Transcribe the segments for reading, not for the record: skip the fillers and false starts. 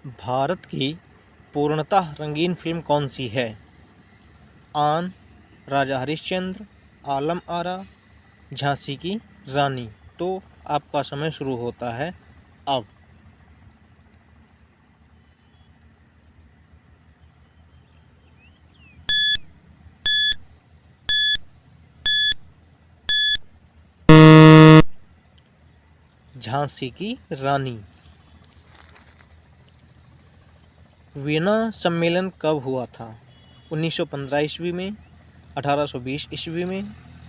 भारत की पूर्णतः रंगीन फिल्म कौन सी है? आन, राजा हरिश्चंद्र, आलम आरा, झांसी की रानी। तो आपका समय शुरू होता है अब। झांसी की रानी। वियना सम्मेलन कब हुआ था? 1915 ईस्वी में, 1820 ईस्वी में,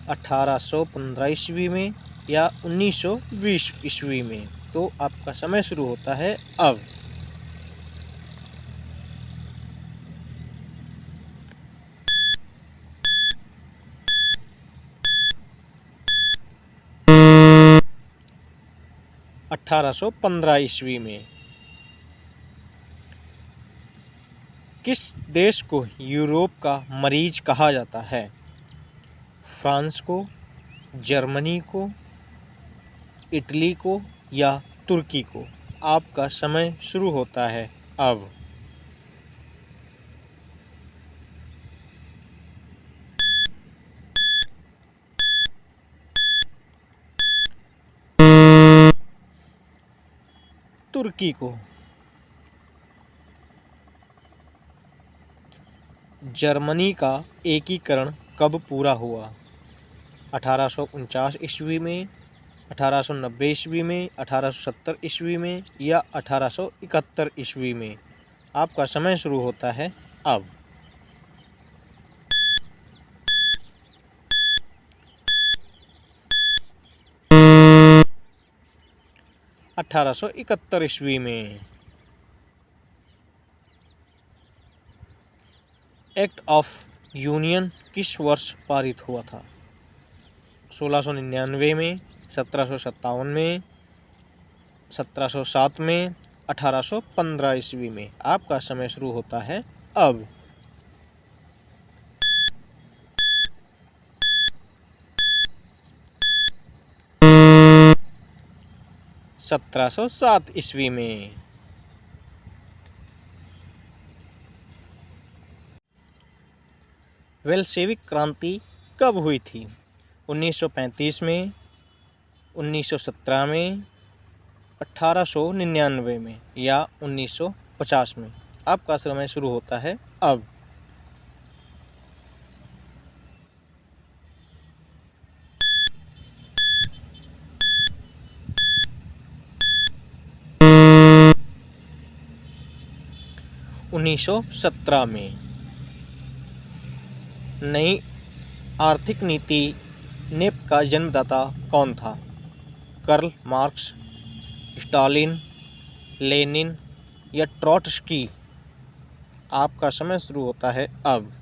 1815 ईस्वी में या 1920 ईस्वी में। तो आपका समय शुरू होता है अब। अठारह 15 ईस्वी में। किस देश को यूरोप का मरीज कहा जाता है? फ्रांस को, जर्मनी को, इटली को या तुर्की को। आपका समय शुरू होता है अब। तुर्की को। जर्मनी का एकीकरण कब पूरा हुआ? 1849 ईस्वी में, 1890 ईस्वी में, 1870 ईस्वी में या 1871 ईस्वी में। आपका समय शुरू होता है अब। 1871 ईस्वी में। एक्ट ऑफ यूनियन किस वर्ष पारित हुआ था? 1699 में, 1757 में, 1707 में, 1815 ईस्वी में। आपका समय शुरू होता है अब। 1707 ईस्वी में। वेल्शेविक क्रांति कब हुई थी? 1935 में, 1917 में, 1899 में या 1950 में। आपका समय शुरू होता है अब। 1917 में। नई आर्थिक नीति नेप का जन्मदाता कौन था? कार्ल मार्क्स, स्टालिन, लेनिन या ट्रॉट्स्की। आपका समय शुरू होता है अब।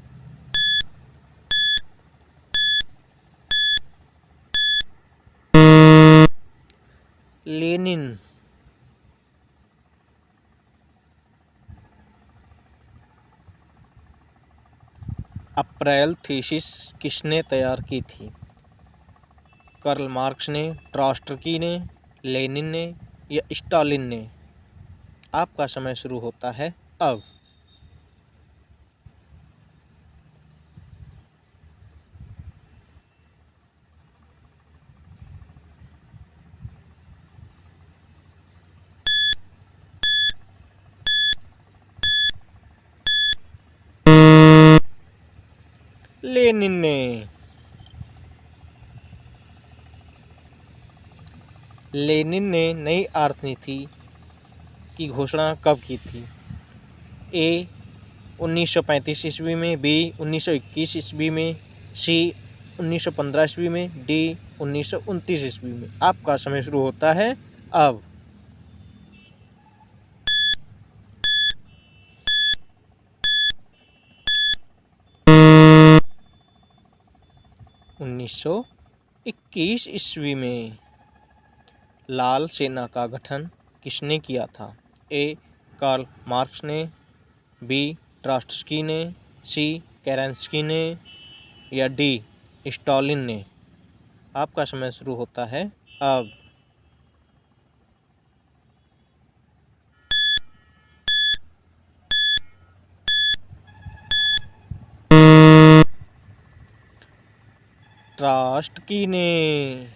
लेनिन। अप्रैल थीसिस किसने तैयार की थी? कार्ल मार्क्स ने, ट्रॉट्स्की ने, लेनिन ने या स्टालिन ने। आपका समय शुरू होता है अब। लेनिन ने। लेनिन ने नई अर्थनीति की घोषणा कब की थी? ए 1935 ईस्वी में, बी 1921 ईस्वी में, सी 1915 ईस्वी में, डी 1929 ईस्वी में। आपका समय शुरू होता है अब। 1921 ईस्वी में। लाल सेना का गठन किसने किया था? ए कार्ल मार्क्स ने, बी ट्रॉट्स्की ने, सी केरेंस्की ने या डी स्टालिन ने। आपका समय शुरू होता है अब। ट्रास्टकी ने।